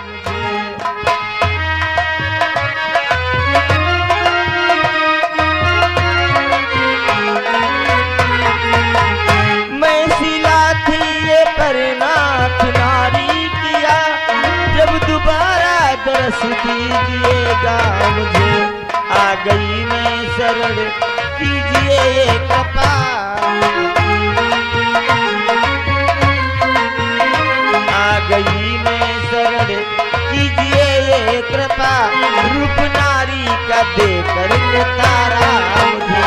मुझे। मैं सिला थी ये परनाथ नारी किया, जब दोबारा दरस दीजिएगा मुझे। आ गई मैं शरण कीजिए ये कृपा, आ गई मैं शरण कीजिए ये कृपा, रूप नारी का देकर के तारा मुझे।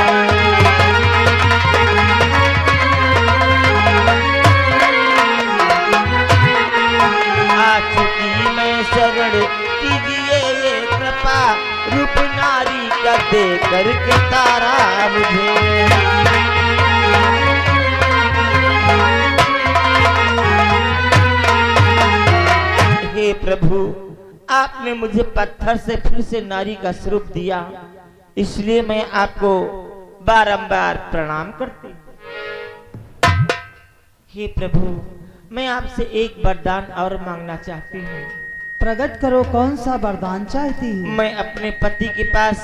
आ चुकी मैं शरण कीजिए ये कृपा, रूप नारी का देकर के तारा मुझे। हे प्रभु, आपने मुझे पत्थर से फिर से नारी का स्वरूप दिया, इसलिए मैं आपको बारंबार प्रणाम करती हूँ। हे प्रभु, मैं आपसे एक वरदान और मांगना चाहती हूँ। प्रकट करो, कौन सा वरदान चाहती है? मैं अपने पति के पास,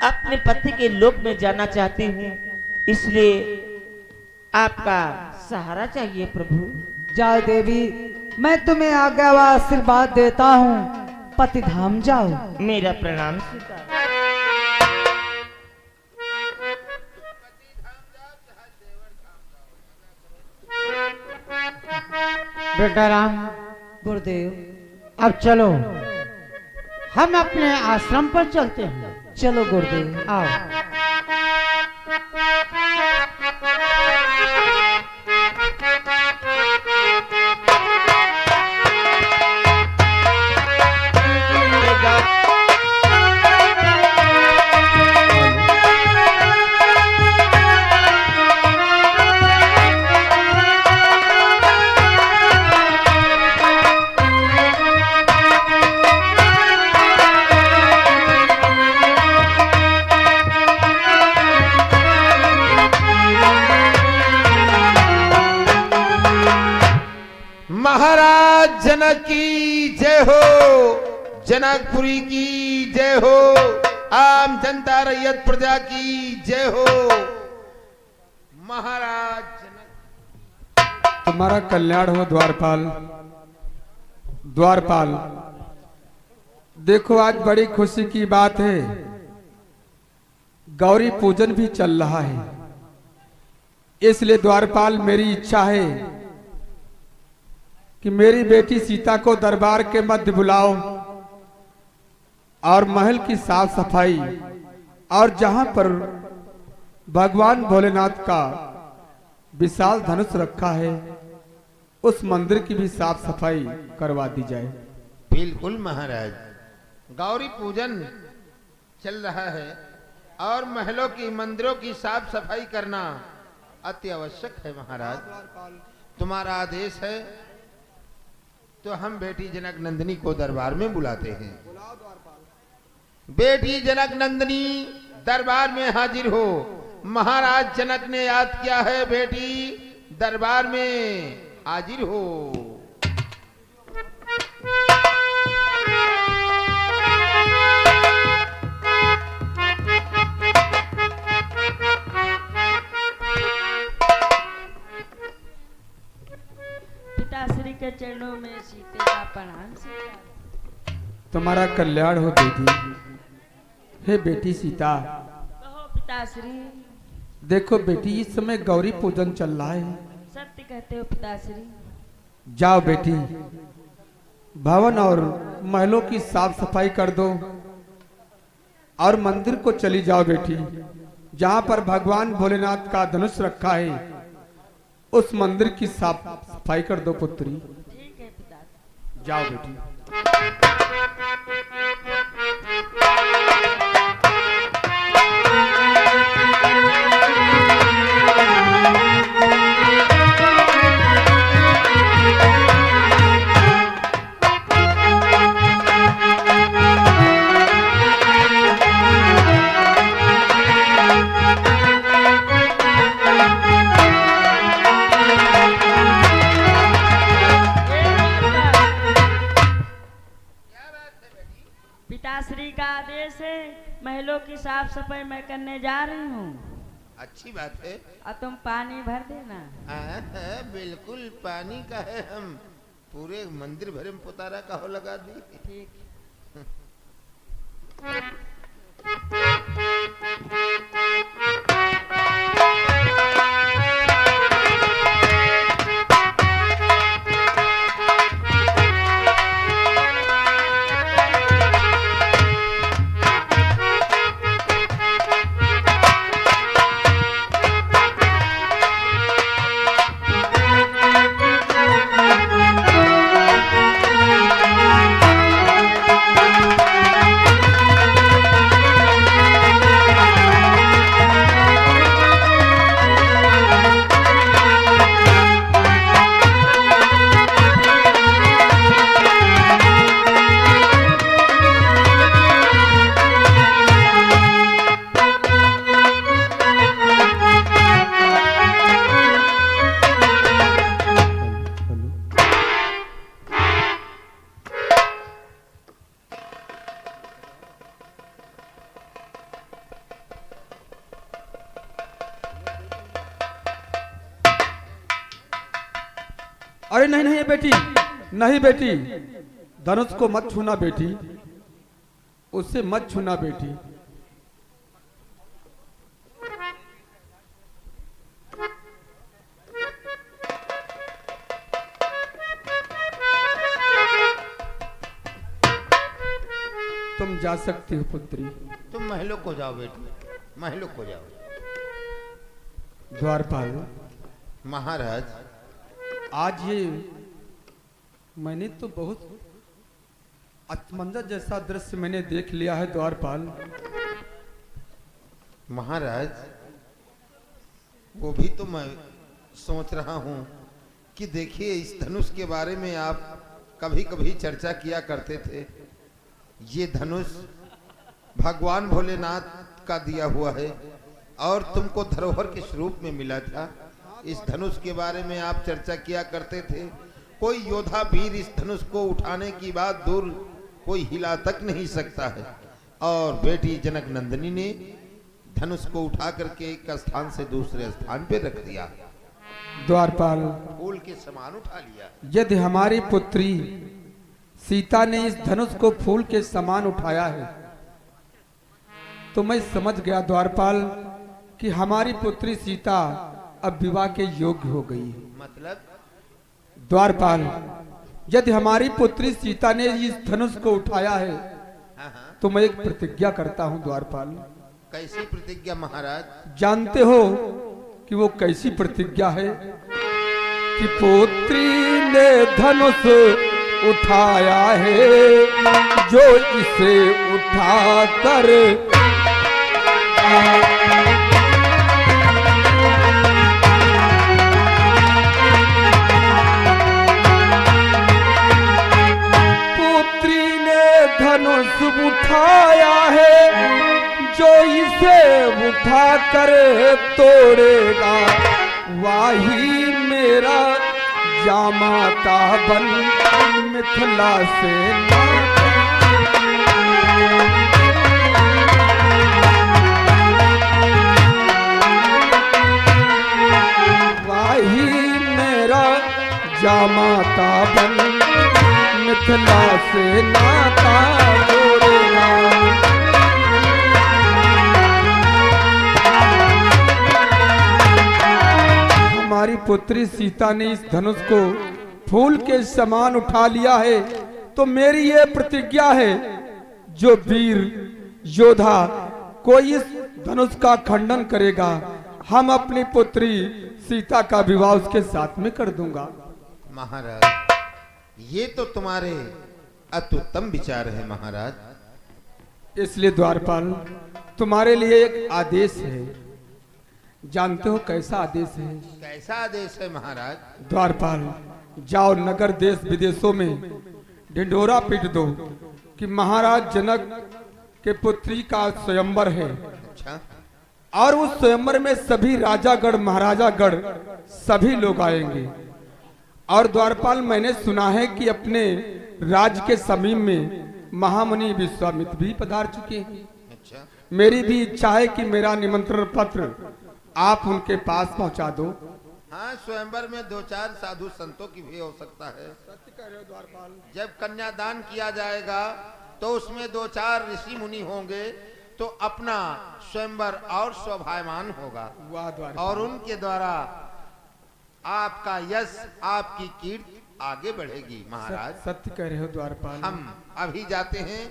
अपने पति के लोक में जाना चाहती हूँ, इसलिए आपका सहारा चाहिए प्रभु। जाओ देवी, मैं तुम्हें आज्ञा व आशीर्वाद देता हूँ, पति धाम जाओ। मेरा प्रणाम स्वीकार। बेटा राम, गुरुदेव, अब चलो हम अपने आश्रम पर चलते हैं। चलो गुरुदेव। आओ। महाराज जनक की जय हो, जनकपुरी की जय हो, आम जनता रैयत प्रजा की जय हो। महाराज जनक, तुम्हारा कल्याण हो द्वारपाल। द्वारपाल, देखो आज बड़ी खुशी की बात है, गौरी पूजन भी चल रहा है, इसलिए द्वारपाल मेरी इच्छा है कि मेरी बेटी सीता को दरबार के मध्य बुलाओ और महल की साफ सफाई और जहां पर भगवान भोलेनाथ का विशाल धनुष रखा है उस मंदिर की भी साफ सफाई करवा दी जाए। बिल्कुल महाराज, गौरी पूजन चल रहा है और महलों की मंदिरों की साफ सफाई करना अति आवश्यक है। महाराज, तुम्हारा आदेश है तो हम बेटी जनक नंदिनी को दरबार में बुलाते हैं। बेटी जनक नंदिनी दरबार में हाजिर हो। महाराज जनक ने याद किया है, बेटी दरबार में हाजिर हो। पिताश्री के चरणों में सीते का प्रणाम स्वीकार। तुम्हारा कल्याण हो बेटी। हे बेटी सीता, कहो पिताश्री। देखो बेटी, इस समय गौरी पूजन चल रहा है। सत्य कहते हो पिताश्री। जाओ बेटी, भवन और महलों की साफ सफाई कर दो और मंदिर को चली जाओ बेटी, जहां पर भगवान भोलेनाथ का धनुष रखा है उस मंदिर की साफ सफाई कर दो पुत्री। ठीक है पिताश्री। जाओ बेटी। सफाई मैं करने जा रही हूँ अच्छी बात है। और तुम पानी भर देना। बिल्कुल, पानी का है, हम पूरे मंदिर भरे में पुतारा का हो लगा दी। ठीक। अरे नहीं नहीं बेटी, नहीं बेटी, धनुष को मत छूना बेटी, उससे मत छूना बेटी। तुम जा सकती हो पुत्री। तुम महलों को जाओ बेटी, महलों को जाओ। द्वारपाल महाराज, आज ये मैंने तो बहुत अचमंजा जैसा दृश्य मैंने देख लिया है द्वारपाल। महाराज, वो भी तो मैं सोच रहा हूं कि देखिए, इस धनुष के बारे में आप कभी कभी चर्चा किया करते थे। ये धनुष भगवान भोलेनाथ का दिया हुआ है और तुमको धरोहर के स्वरूप में मिला था। इस धनुष के बारे में आप चर्चा किया करते थे। कोई योद्धा वीर इस धनुष को उठाने की बात दूर कोई हिला तक नहीं सकता है। और बेटी जनक नंदिनी ने धनुष को उठा करके एक स्थान से दूसरे स्थान पे रख दिया। द्वारपाल, फूल के समान उठा लिया। यदि हमारी पुत्री सीता ने इस धनुष को फूल के समान उठाया है तो मैं समझ गया द्वारपाल कि हमारी पुत्री सीता अब विवाह के योग्य हो गई है। मतलब? द्वारपाल, यदि हमारी पुत्री सीता ने इस धनुष को उठाया है तो मैं एक प्रतिज्ञा करता हूं द्वारपाल। कैसी प्रतिज्ञा महाराज? जानते हो कि वो कैसी प्रतिज्ञा है? कि पुत्री ने धनुष उठाया है जो इसे उठा कर पुत्री ने धनुष उठाया है जो इसे उठा कर तोड़ेगा वही मेरा जामाता बन मिथिला से वही मेरा जामाता बन मिथिला से नाता जोड़ेगा। हमारी पुत्री सीता ने इस धनुष को फूल के समान उठा लिया है तो मेरी ये प्रतिज्ञा है, जो वीर योद्धा कोई इस धनुष का खंडन करेगा हम अपनी पुत्री सीता का विवाह उसके साथ में कर दूंगा। महाराज, ये तो तुम्हारे अत्युत्तम विचार है महाराज। इसलिए द्वारपाल, तुम्हारे लिए एक आदेश है। जानते हो कैसा आदेश है? कैसा आदेश है महाराज? द्वारपाल, जाओ नगर देश विदेशों में ढिंढोरा पीट दो कि महाराज जनक के पुत्री का स्वयंवर है। अच्छा। और उस स्वयंवर में सभी राजागढ़ महाराजागढ़ सभी लोग आएंगे। और द्वारपाल, मैंने सुना है कि अपने राज के समीप में महामुनि विश्वामित्र भी पधार चुके हैं। अच्छा। मेरी भी इच्छा है कि मेरा निमंत्रण पत्र आप उनके पास पहुंचा दो। हाँ, स्वयंवर में 2-4 साधु संतों की भी हो सकता है। जब कन्यादान किया जाएगा तो उसमें 2-4 ऋषि मुनि होंगे, तो अपना स्वयंवर और शोभायमान होगा और उनके द्वारा आपका यश, आपकी कीर्ति आगे बढ़ेगी। महाराज सत्य कह रहे हो द्वारपाल। हम अभी जाते हैं,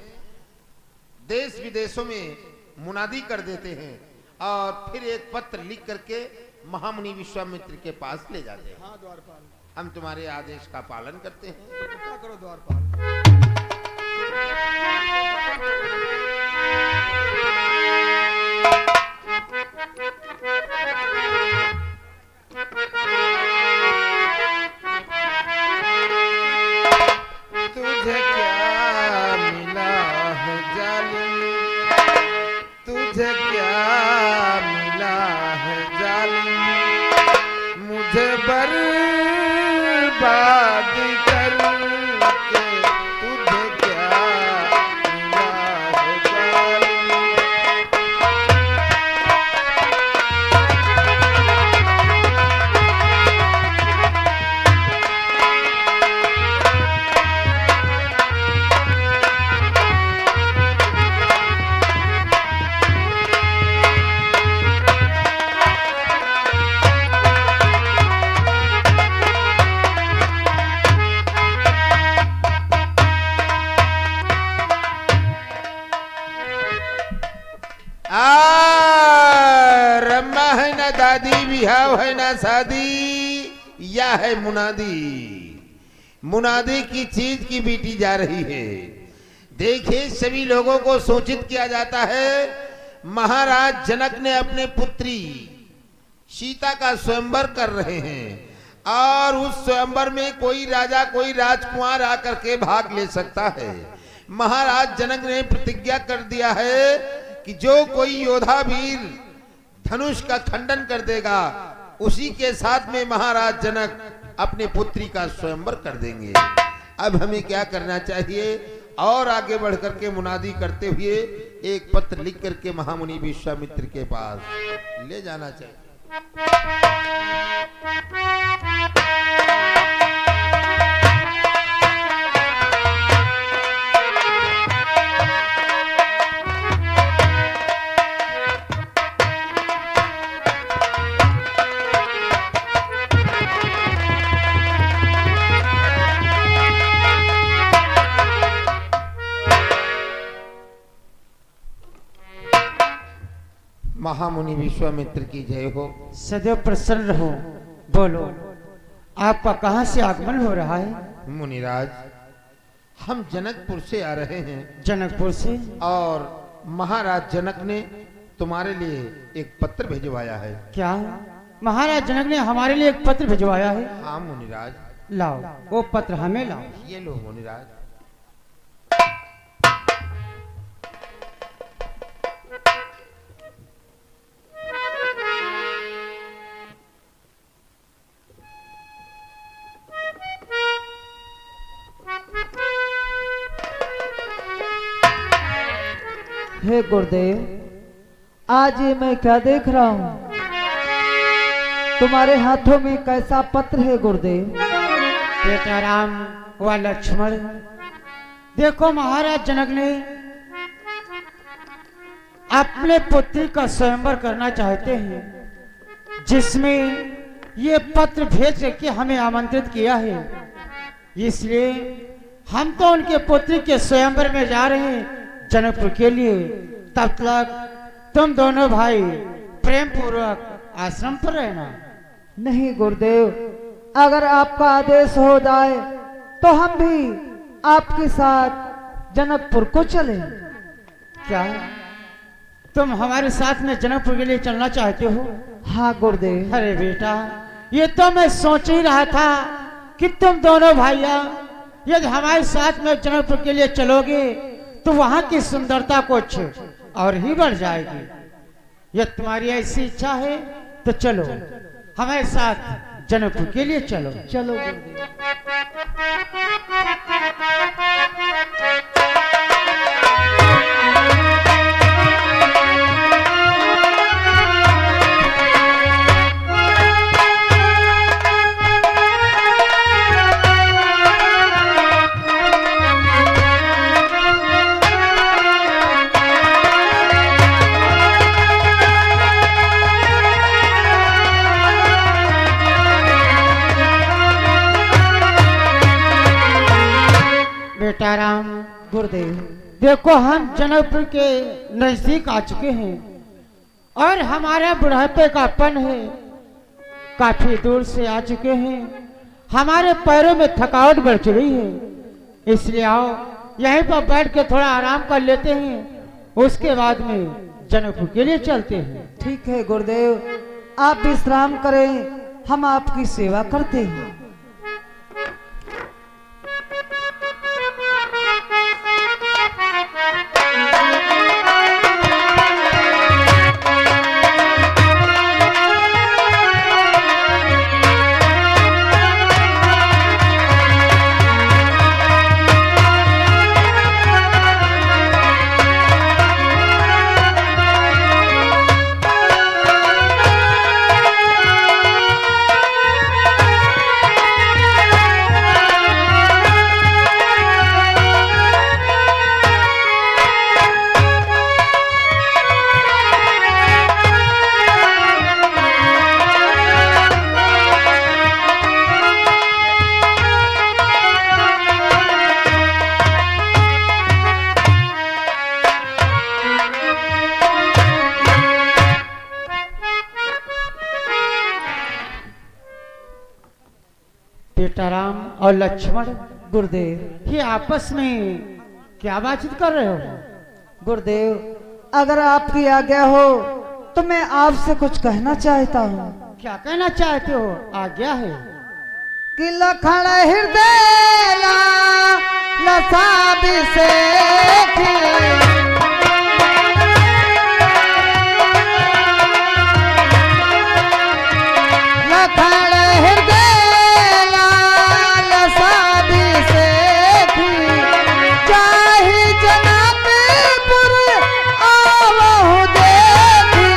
देश विदेशों में मुनादी कर देते हैं और फिर एक पत्र लिख करके महामुनि विश्वामित्र के पास ले जाते हैं। हाँ द्वारपाल, हम तुम्हारे आदेश का पालन करते हैं। क्या करो द्वारपाल। तुझे क्या मिला है जालिम, तुझे क्या मिला है जालिम, मुझे बर्बाद करके तुझे क्या मिला है जालिम। रमा है ना दादी, बिहाव है ना शादी, या है मुनादी। मुनादी की चीज की बीटी जा रही है। देखिए, सभी लोगों को सूचित किया जाता है, महाराज जनक ने अपने पुत्री सीता का स्वयंवर कर रहे हैं और उस स्वयंवर में कोई राजा, कोई राजकुमार आकर के भाग ले सकता है। महाराज जनक ने प्रतिज्ञा कर दिया है कि जो कोई योद्धा वीर धनुष का खंडन कर देगा, उसी के साथ में महाराज जनक अपने पुत्री का स्वयंवर कर देंगे। अब हमें क्या करना चाहिए? और आगे बढ़ करके मुनादी करते हुए एक पत्र लिख करके महामुनि विश्वामित्र के पास ले जाना चाहिए। महामुनि विश्वामित्र की जय हो। सदैव प्रसन्न रहो। बोलो, आपका कहाँ से आगमन हो रहा है? मुनिराज, हम जनकपुर से आ रहे हैं। जनकपुर से? और महाराज जनक ने तुम्हारे लिए एक पत्र भिजवाया है। क्या महाराज जनक ने हमारे लिए एक पत्र भिजवाया है? हाँ मुनिराज। लाओ वो पत्र, हमें लाओ। ये लो मुनिराज। हे गुरुदेव, आज ये मैं क्या देख रहा हूँ? तुम्हारे हाथों में कैसा पत्र है गुरुदेव? बेटा राम व लक्ष्मण, देखो महाराज जनक ने अपने पुत्री का स्वयंवर करना चाहते हैं, जिसमें ये पत्र भेज के हमें आमंत्रित किया है। इसलिए हम तो उनके पुत्री के स्वयंवर में जा रहे हैं जनकपुर के लिए। तब तक तुम दोनों भाई प्रेम पूर्वक आश्रम पर रहना। नहीं गुरुदेव, अगर आपका आदेश हो जाए तो हम भी आपके साथ जनकपुर को चलें। क्या तुम हमारे साथ में जनकपुर के लिए चलना चाहते हो? हाँ गुरुदेव। अरे बेटा, ये तो मैं सोच ही रहा था कि तुम दोनों भाइया यदि हमारे साथ में जनकपुर के लिए चलोगे तो वहां की सुंदरता कुछ और ही बढ़ जाएगी। यदि तुम्हारी ऐसी इच्छा है तो चलो हमारे साथ जनकपुर के लिए चलो। चलो गुरुदेव। बेटा राम, गुरुदेव। देखो हम जनकपुर के नजदीक आ चुके हैं और हमारा बुढ़ापे का पन है, काफी दूर से आ चुके हैं, हमारे पैरों में थकावट बढ़ चुकी है, इसलिए आओ यहीं पर बैठ के थोड़ा आराम कर लेते हैं, उसके बाद में जनकपुर के लिए चलते हैं। ठीक है गुरुदेव, आप विश्राम करें, हम आपकी सेवा करते हैं। बेटा राम और लक्ष्मण, गुरुदेव। ये आपस में क्या बातचीत कर रहे हो? गुरुदेव, अगर आपकी आज्ञा हो तो मैं आपसे कुछ कहना चाहता हूँ। क्या कहना चाहते हो? आज्ञा है। कि लखन हृदय लसा बिसेखी, लखन हृदय लसा बिसेखी, चाहे जनकपुर आवहु देखी।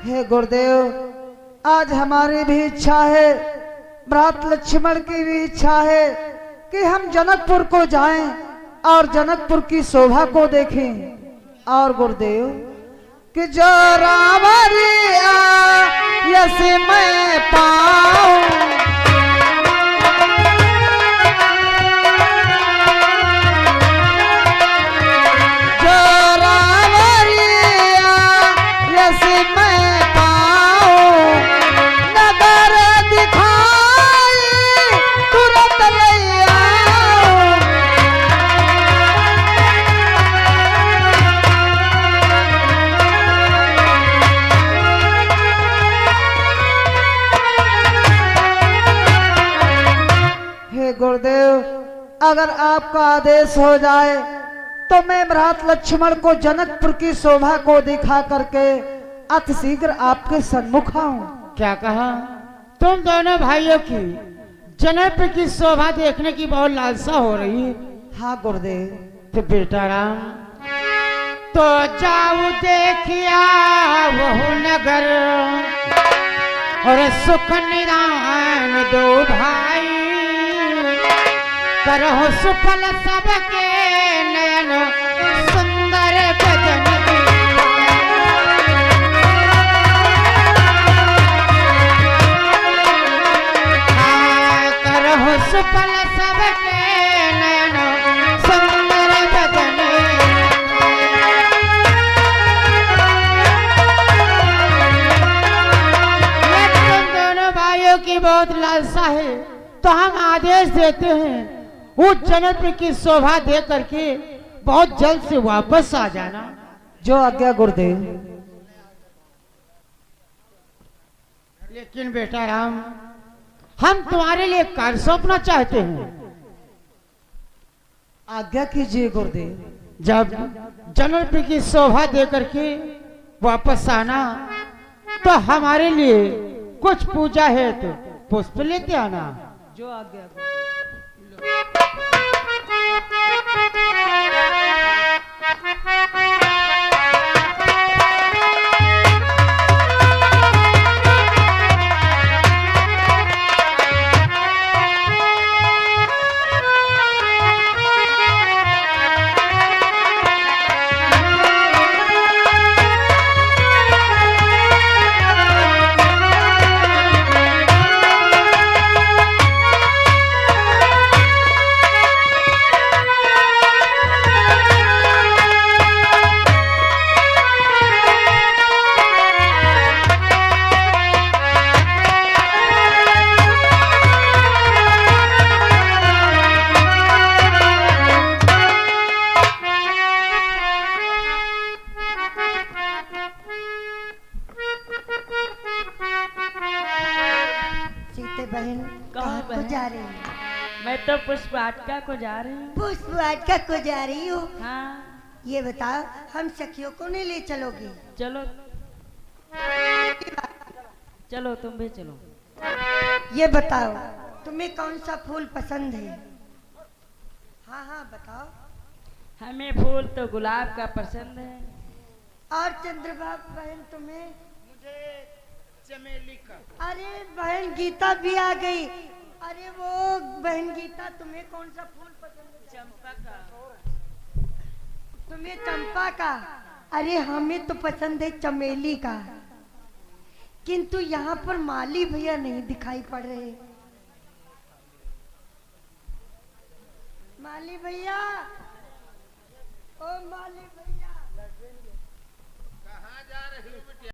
हे गुरुदेव, आज हमारी भी इच्छा है, भ्रात लक्ष्मण की भी इच्छा है कि हम जनकपुर को जाएं और जनकपुर की शोभा को देखें। और गुरुदेव, कि जो रावरिया यस मैं पाऊं, जो रावरिया यस मैं पाऊं, नगर दिखाई तुरंत ले आऊं। हे गुरुदेव, अगर आपका आदेश हो जाए तो मैं भ्रात लक्ष्मण को जनकपुर की शोभा को दिखा करके अतिशीघ्र आपके सन्मुख आऊं। क्या कहा? तुम दोनों भाइयों की जनकपुर की शोभा देखने की बहुत लालसा हो रही है। हाँ गुरुदेव। तो बेटा राम, तो जाऊ देखिया वह नगर और सुख निदान दो भाई, करहो सुफल सबके नयन सुंदर बदन की। हाँ, करहो सुफल सबके नयन सुंदर बदन। ये तुम दोनों भाइयों की बहुत लालसा है, तो हम आदेश देते हैं उस जनकपुर की शोभा देख करके बहुत जल्द से वापस आ जाना। जो आज्ञा गुरुदेव। लेकिन बेटा राम, हम तुम्हारे लिए कार्य सौंपना चाहते हैं। आज्ञा कीजिए गुरुदेव। जब जनकपुर की शोभा दे करके वापस आना तो हमारे लिए कुछ पूजा है, तो पुष्प लेते आना। जो आज्ञा। बहन कहाँ को बहन? जा रही है? मैं तो पुष्प वाटिका को जा रही हूँ। पुष्प वाटिका को जा रही हो? हाँ ये बताओ हम सखियों को नहीं ले चलोगे? चलो चलो तुम भी चलो। ये बताओ तुम्हें कौन सा फूल पसंद है? हाँ हाँ बताओ। हमें फूल तो गुलाब का पसंद है। और चंद्रबाबू बहन तुम्हें? मुझे चमेली का। अरे बहन गीता भी आ गई। अरे वो बहन गीता तुम्हें कौन सा फूल पसंद है? चंपा का। तुम्हें चंपा का? अरे हमें तो पसंद है चमेली का। किंतु यहाँ पर माली भैया नहीं दिखाई पड़ रहे। माली भैया, ओ माली भैया, कहाँ जा रही हो बिटिया?